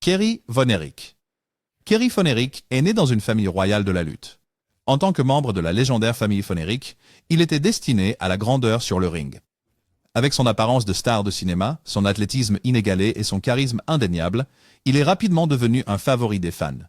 Kerry Von Erich. Kerry Von Erich est né dans une famille royale de la lutte. En tant que membre de la légendaire famille Von Erich, il était destiné à la grandeur sur le ring. Avec son apparence de star de cinéma, son athlétisme inégalé et son charisme indéniable, il est rapidement devenu un favori des fans.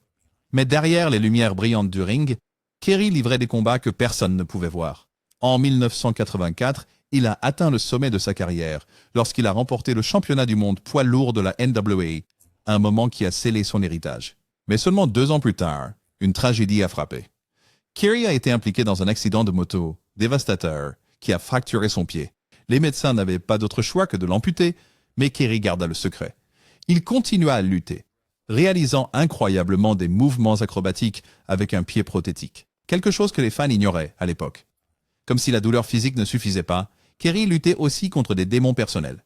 Mais derrière les lumières brillantes du ring, Kerry livrait des combats que personne ne pouvait voir. En 1984, il a atteint le sommet de sa carrière lorsqu'il a remporté le championnat du monde poids lourd de la NWA, un moment qui a scellé son héritage. Mais seulement 2 ans plus tard, une tragédie a frappé. Kerry a été impliqué dans un accident de moto dévastateur qui a fracturé son pied. Les médecins n'avaient pas d'autre choix que de l'amputer, mais Kerry garda le secret. Il continua à lutter, réalisant incroyablement des mouvements acrobatiques avec un pied prothétique. Quelque chose que les fans ignoraient à l'époque. Comme si la douleur physique ne suffisait pas, Kerry luttait aussi contre des démons personnels.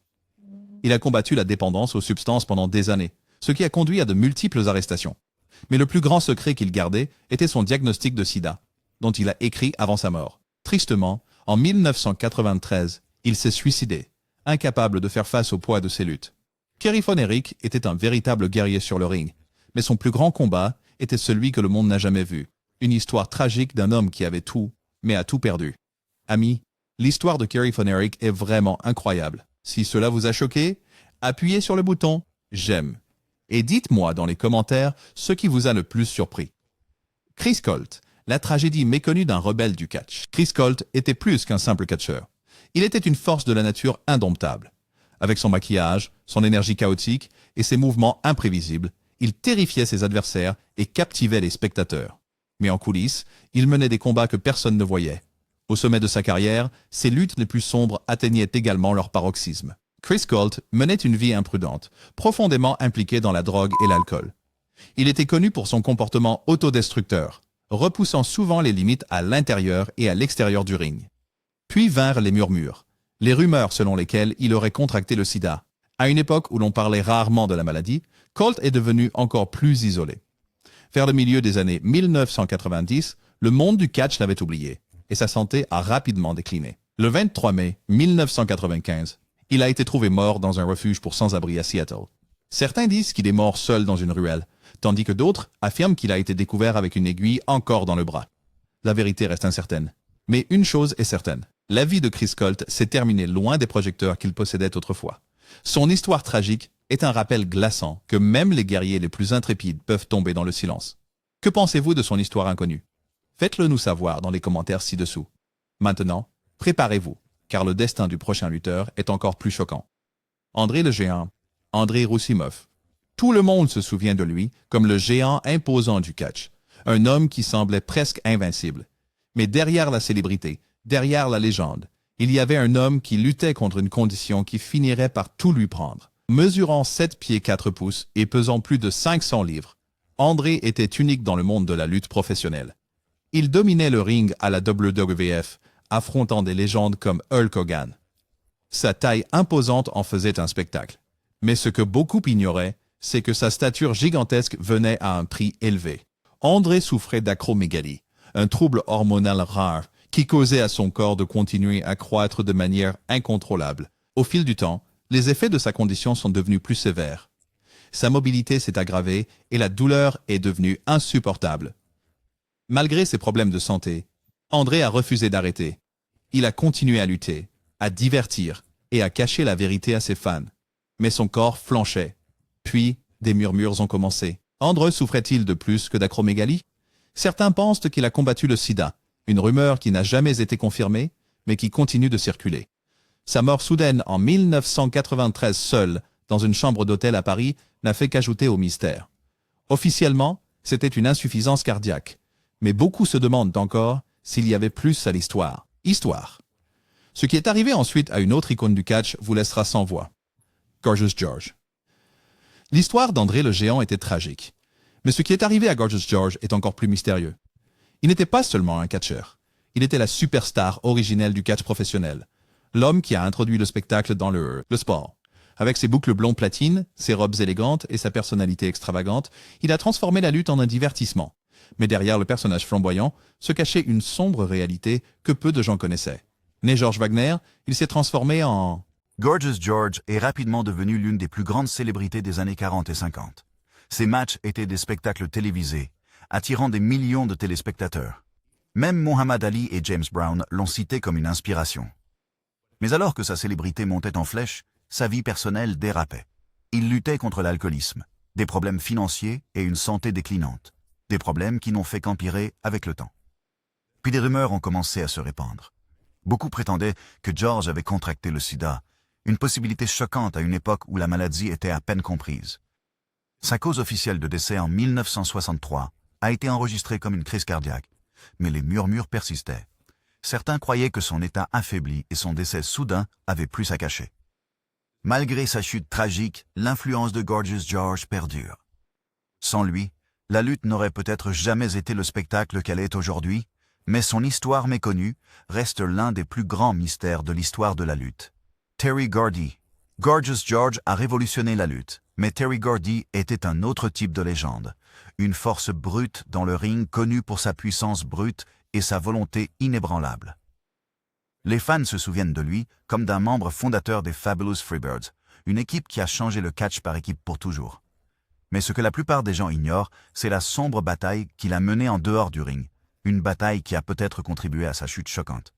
Il a combattu la dépendance aux substances pendant des années, ce qui a conduit à de multiples arrestations. Mais le plus grand secret qu'il gardait était son diagnostic de sida, dont il a écrit avant sa mort. Tristement, en 1993, il s'est suicidé, incapable de faire face au poids de ses luttes. Kerry Von Erich était un véritable guerrier sur le ring, mais son plus grand combat était celui que le monde n'a jamais vu. Une histoire tragique d'un homme qui avait tout, mais a tout perdu. Amis, l'histoire de Kerry Von Erich est vraiment incroyable. Si cela vous a choqué, appuyez sur le bouton « J'aime » et dites-moi dans les commentaires ce qui vous a le plus surpris. Chris Colt, la tragédie méconnue d'un rebelle du catch. Chris Colt était plus qu'un simple catcheur. Il était une force de la nature indomptable. Avec son maquillage, son énergie chaotique et ses mouvements imprévisibles, il terrifiait ses adversaires et captivait les spectateurs. Mais en coulisses, il menait des combats que personne ne voyait. Au sommet de sa carrière, ses luttes les plus sombres atteignaient également leur paroxysme. Chris Colt menait une vie imprudente, profondément impliqué dans la drogue et l'alcool. Il était connu pour son comportement autodestructeur, repoussant souvent les limites à l'intérieur et à l'extérieur du ring. Puis vinrent les murmures, les rumeurs selon lesquelles il aurait contracté le sida. À une époque où l'on parlait rarement de la maladie, Colt est devenu encore plus isolé. Vers le milieu des années 1990, le monde du catch l'avait oublié, et sa santé a rapidement décliné. Le 23 mai 1995, il a été trouvé mort dans un refuge pour sans-abri à Seattle. Certains disent qu'il est mort seul dans une ruelle, tandis que d'autres affirment qu'il a été découvert avec une aiguille encore dans le bras. La vérité reste incertaine. Mais une chose est certaine, la vie de Chris Colt s'est terminée loin des projecteurs qu'il possédait autrefois. Son histoire tragique est un rappel glaçant que même les guerriers les plus intrépides peuvent tomber dans le silence. Que pensez-vous de son histoire inconnue? Faites-le nous savoir dans les commentaires ci-dessous. Maintenant, préparez-vous, car le destin du prochain lutteur est encore plus choquant. André le Géant, Andrei Roussimov. Tout le monde se souvient de lui comme le géant imposant du catch, un homme qui semblait presque invincible. Mais derrière la célébrité, derrière la légende, il y avait un homme qui luttait contre une condition qui finirait par tout lui prendre. Mesurant 7 pieds 4 pouces et pesant plus de 500 livres, André était unique dans le monde de la lutte professionnelle. Il dominait le ring à la WWF, affrontant des légendes comme Hulk Hogan. Sa taille imposante en faisait un spectacle. Mais ce que beaucoup ignoraient, c'est que sa stature gigantesque venait à un prix élevé. André souffrait d'acromégalie, un trouble hormonal rare qui causait à son corps de continuer à croître de manière incontrôlable. Au fil du temps, les effets de sa condition sont devenus plus sévères. Sa mobilité s'est aggravée et la douleur est devenue insupportable. Malgré ses problèmes de santé, André a refusé d'arrêter. Il a continué à lutter, à divertir et à cacher la vérité à ses fans. Mais son corps flanchait. Puis, des murmures ont commencé. André souffrait-il de plus que d'acromégalie? Certains pensent qu'il a combattu le sida, une rumeur qui n'a jamais été confirmée, mais qui continue de circuler. Sa mort soudaine en 1993 seule, dans une chambre d'hôtel à Paris, n'a fait qu'ajouter au mystère. Officiellement, c'était une insuffisance cardiaque, mais beaucoup se demandent encore s'il y avait plus à l'histoire. Histoire. Ce qui est arrivé ensuite à une autre icône du catch vous laissera sans voix. Gorgeous George. L'histoire d'André le Géant était tragique, mais ce qui est arrivé à Gorgeous George est encore plus mystérieux. Il n'était pas seulement un catcheur, il était la superstar originelle du catch professionnel, l'homme qui a introduit le spectacle dans le sport. Avec ses boucles blondes platine, ses robes élégantes et sa personnalité extravagante, il a transformé la lutte en un divertissement. Mais derrière le personnage flamboyant se cachait une sombre réalité que peu de gens connaissaient. Né George Wagner, il s'est transformé en... Gorgeous George est rapidement devenu l'une des plus grandes célébrités des années 40 et 50. Ces matchs étaient des spectacles télévisés, attirant des millions de téléspectateurs. Même Muhammad Ali et James Brown l'ont cité comme une inspiration. Mais alors que sa célébrité montait en flèche, sa vie personnelle dérapait. Il luttait contre l'alcoolisme, des problèmes financiers et une santé déclinante. Des problèmes qui n'ont fait qu'empirer avec le temps. Puis des rumeurs ont commencé à se répandre. Beaucoup prétendaient que George avait contracté le sida, une possibilité choquante à une époque où la maladie était à peine comprise. Sa cause officielle de décès en 1963 a été enregistrée comme une crise cardiaque, mais les murmures persistaient. Certains croyaient que son état affaibli et son décès soudain avaient plus à cacher. Malgré sa chute tragique, l'influence de Gorgeous George perdure. Sans lui, la lutte n'aurait peut-être jamais été le spectacle qu'elle est aujourd'hui, mais son histoire méconnue reste l'un des plus grands mystères de l'histoire de la lutte. Terry Gordy. Gorgeous George a révolutionné la lutte, mais Terry Gordy était un autre type de légende, une force brute dans le ring connue pour sa puissance brute et sa volonté inébranlable. Les fans se souviennent de lui comme d'un membre fondateur des Fabulous Freebirds, une équipe qui a changé le catch par équipe pour toujours. Mais ce que la plupart des gens ignorent, c'est la sombre bataille qu'il a menée en dehors du ring, une bataille qui a peut-être contribué à sa chute choquante.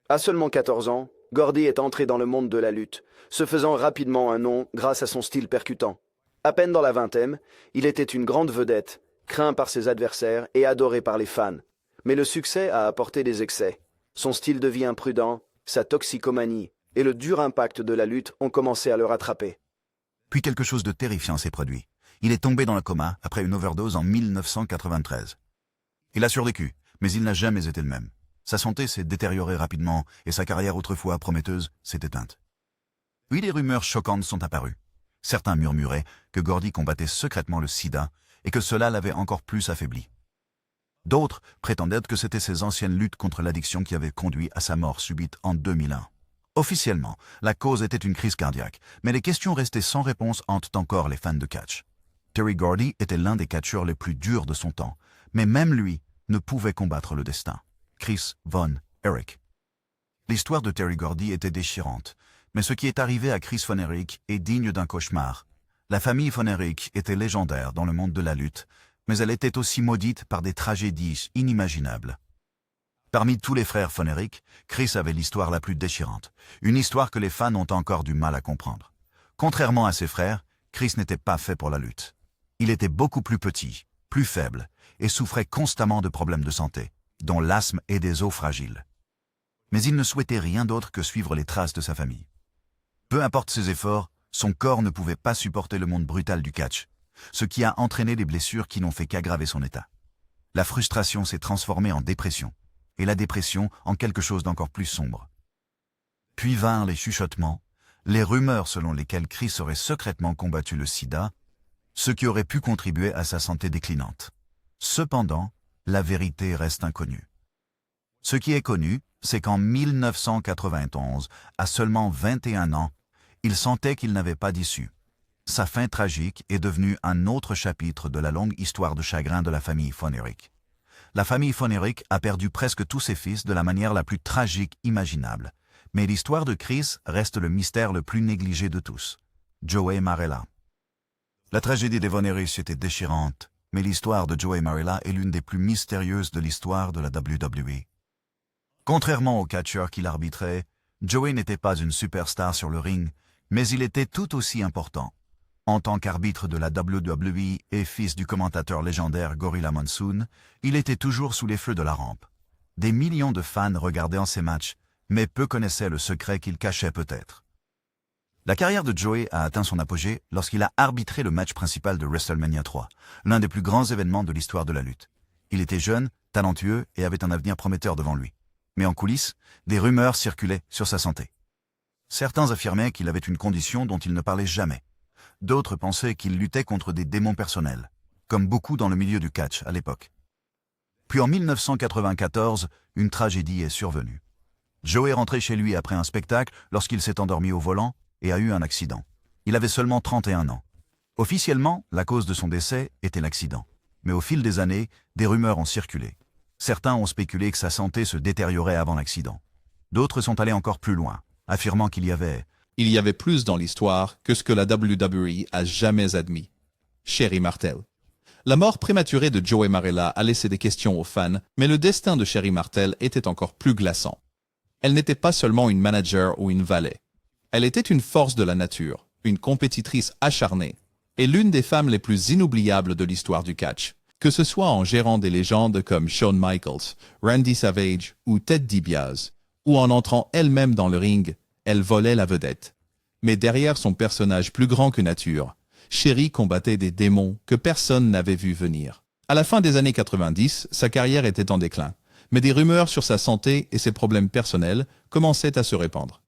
À seulement 14 ans, Gordy est entré dans le monde de la lutte, se faisant rapidement un nom grâce à son style percutant. À peine dans la vingtaine, il était une grande vedette, craint par ses adversaires et adoré par les fans. Mais le succès a apporté des excès. Son style de vie imprudent, sa toxicomanie et le dur impact de la lutte ont commencé à le rattraper. Puis quelque chose de terrifiant s'est produit. Il est tombé dans le coma après une overdose en 1993. Il a survécu, mais il n'a jamais été le même. Sa santé s'est détériorée rapidement et sa carrière autrefois prometteuse s'est éteinte. Puis des rumeurs choquantes sont apparues. Certains murmuraient que Gordy combattait secrètement le sida et que cela l'avait encore plus affaibli. D'autres prétendaient que c'était ses anciennes luttes contre l'addiction qui avaient conduit à sa mort subite en 2001. Officiellement, la cause était une crise cardiaque, mais les questions restées sans réponse hantent encore les fans de catch. Terry Gordy était l'un des catcheurs les plus durs de son temps, mais même lui ne pouvait combattre le destin. Chris Von Erich. L'histoire de Terry Gordy était déchirante, mais ce qui est arrivé à Chris Von Erich est digne d'un cauchemar. La famille Von Erich était légendaire dans le monde de la lutte, mais elle était aussi maudite par des tragédies inimaginables. Parmi tous les frères Von Erich, Chris avait l'histoire la plus déchirante, une histoire que les fans ont encore du mal à comprendre. Contrairement à ses frères, Chris n'était pas fait pour la lutte. Il était beaucoup plus petit, plus faible, et souffrait constamment de problèmes de santé, dont l'asthme et des os fragiles. Mais il ne souhaitait rien d'autre que suivre les traces de sa famille. Peu importe ses efforts, son corps ne pouvait pas supporter le monde brutal du catch, ce qui a entraîné des blessures qui n'ont fait qu'aggraver son état. La frustration s'est transformée en dépression, et la dépression en quelque chose d'encore plus sombre. Puis vinrent les chuchotements, les rumeurs selon lesquelles Chris aurait secrètement combattu le sida, ce qui aurait pu contribuer à sa santé déclinante. Cependant, la vérité reste inconnue. Ce qui est connu, c'est qu'en 1991, à seulement 21 ans, il sentait qu'il n'avait pas d'issue. Sa fin tragique est devenue un autre chapitre de la longue histoire de chagrin de la famille Von Erich. La famille Von Erich a perdu presque tous ses fils de la manière la plus tragique imaginable, mais l'histoire de Chris reste le mystère le plus négligé de tous. Joey Marella. La tragédie des Von Erich était déchirante, mais l'histoire de Joey Marella est l'une des plus mystérieuses de l'histoire de la WWE. Contrairement au catcheur qu'il arbitrait, Joey n'était pas une superstar sur le ring, mais il était tout aussi important. En tant qu'arbitre de la WWE et fils du commentateur légendaire Gorilla Monsoon, il était toujours sous les feux de la rampe. Des millions de fans regardaient en ses matchs, mais peu connaissaient le secret qu'il cachait peut-être. La carrière de Joey a atteint son apogée lorsqu'il a arbitré le match principal de WrestleMania 3, l'un des plus grands événements de l'histoire de la lutte. Il était jeune, talentueux et avait un avenir prometteur devant lui. Mais en coulisses, des rumeurs circulaient sur sa santé. Certains affirmaient qu'il avait une condition dont il ne parlait jamais. D'autres pensaient qu'il luttait contre des démons personnels, comme beaucoup dans le milieu du catch à l'époque. Puis en 1994, une tragédie est survenue. Joey est rentré chez lui après un spectacle lorsqu'il s'est endormi au volant et a eu un accident. Il avait seulement 31 ans. Officiellement, la cause de son décès était l'accident. Mais au fil des années, des rumeurs ont circulé. Certains ont spéculé que sa santé se détériorait avant l'accident. D'autres sont allés encore plus loin, affirmant qu'il y avait plus dans l'histoire que ce que la WWE a jamais admis. Sherry Martel. La mort prématurée de Joey Marella a laissé des questions aux fans, mais le destin de Sherry Martel était encore plus glaçant. Elle n'était pas seulement une manager ou une valet. Elle était une force de la nature, une compétitrice acharnée, et l'une des femmes les plus inoubliables de l'histoire du catch, que ce soit en gérant des légendes comme Shawn Michaels, Randy Savage ou Ted DiBiase, ou en entrant elle-même dans le ring, elle volait la vedette. Mais derrière son personnage plus grand que nature, Sherry combattait des démons que personne n'avait vu venir. À la fin des années 90, sa carrière était en déclin, mais des rumeurs sur sa santé et ses problèmes personnels commençaient à se répandre.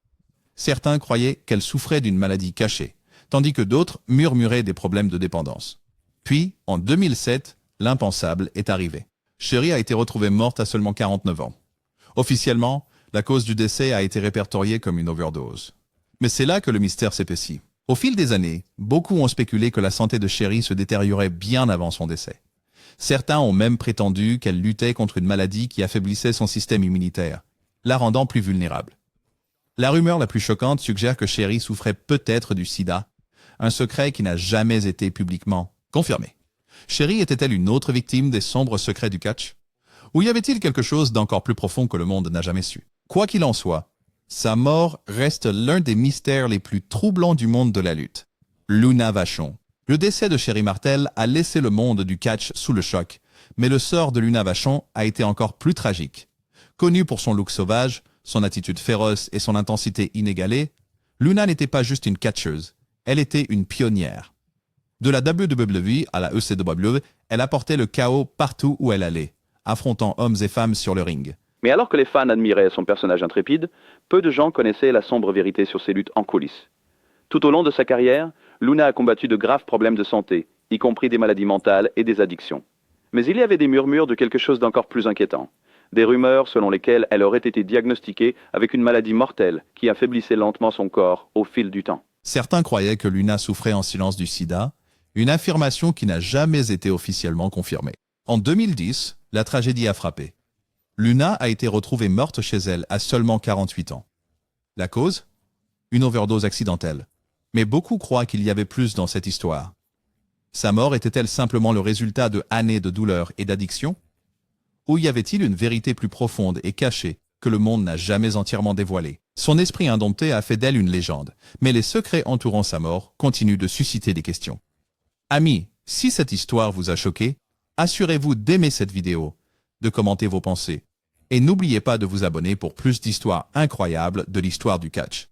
Certains croyaient qu'elle souffrait d'une maladie cachée, tandis que d'autres murmuraient des problèmes de dépendance. Puis, en 2007, l'impensable est arrivé. Sherry a été retrouvée morte à seulement 49 ans. Officiellement, la cause du décès a été répertoriée comme une overdose. Mais c'est là que le mystère s'épaissit. Au fil des années, beaucoup ont spéculé que la santé de Sherry se détériorait bien avant son décès. Certains ont même prétendu qu'elle luttait contre une maladie qui affaiblissait son système immunitaire, la rendant plus vulnérable. La rumeur la plus choquante suggère que Sherry souffrait peut-être du sida, un secret qui n'a jamais été publiquement confirmé. Sherry était-elle une autre victime des sombres secrets du catch? Ou y avait-il quelque chose d'encore plus profond que le monde n'a jamais su? Quoi qu'il en soit, sa mort reste l'un des mystères les plus troublants du monde de la lutte. Luna Vachon. Le décès de Sherry Martel a laissé le monde du catch sous le choc, mais le sort de Luna Vachon a été encore plus tragique. Connue pour son look sauvage, son attitude féroce et son intensité inégalée, Luna n'était pas juste une catcheuse, elle était une pionnière. De la WWE à la ECW, elle apportait le chaos partout où elle allait, affrontant hommes et femmes sur le ring. Mais alors que les fans admiraient son personnage intrépide, peu de gens connaissaient la sombre vérité sur ses luttes en coulisses. Tout au long de sa carrière, Luna a combattu de graves problèmes de santé, y compris des maladies mentales et des addictions. Mais il y avait des murmures de quelque chose d'encore plus inquiétant. Des rumeurs selon lesquelles elle aurait été diagnostiquée avec une maladie mortelle qui affaiblissait lentement son corps au fil du temps. Certains croyaient que Luna souffrait en silence du sida, une affirmation qui n'a jamais été officiellement confirmée. En 2010, la tragédie a frappé. Luna a été retrouvée morte chez elle à seulement 48 ans. La cause? Une overdose accidentelle. Mais beaucoup croient qu'il y avait plus dans cette histoire. Sa mort était-elle simplement le résultat de années de douleur et d'addiction? Ou y avait-il une vérité plus profonde et cachée que le monde n'a jamais entièrement dévoilée? Son esprit indompté a fait d'elle une légende, mais les secrets entourant sa mort continuent de susciter des questions. Amis, si cette histoire vous a choqué, assurez-vous d'aimer cette vidéo, de commenter vos pensées, et n'oubliez pas de vous abonner pour plus d'histoires incroyables de l'histoire du catch.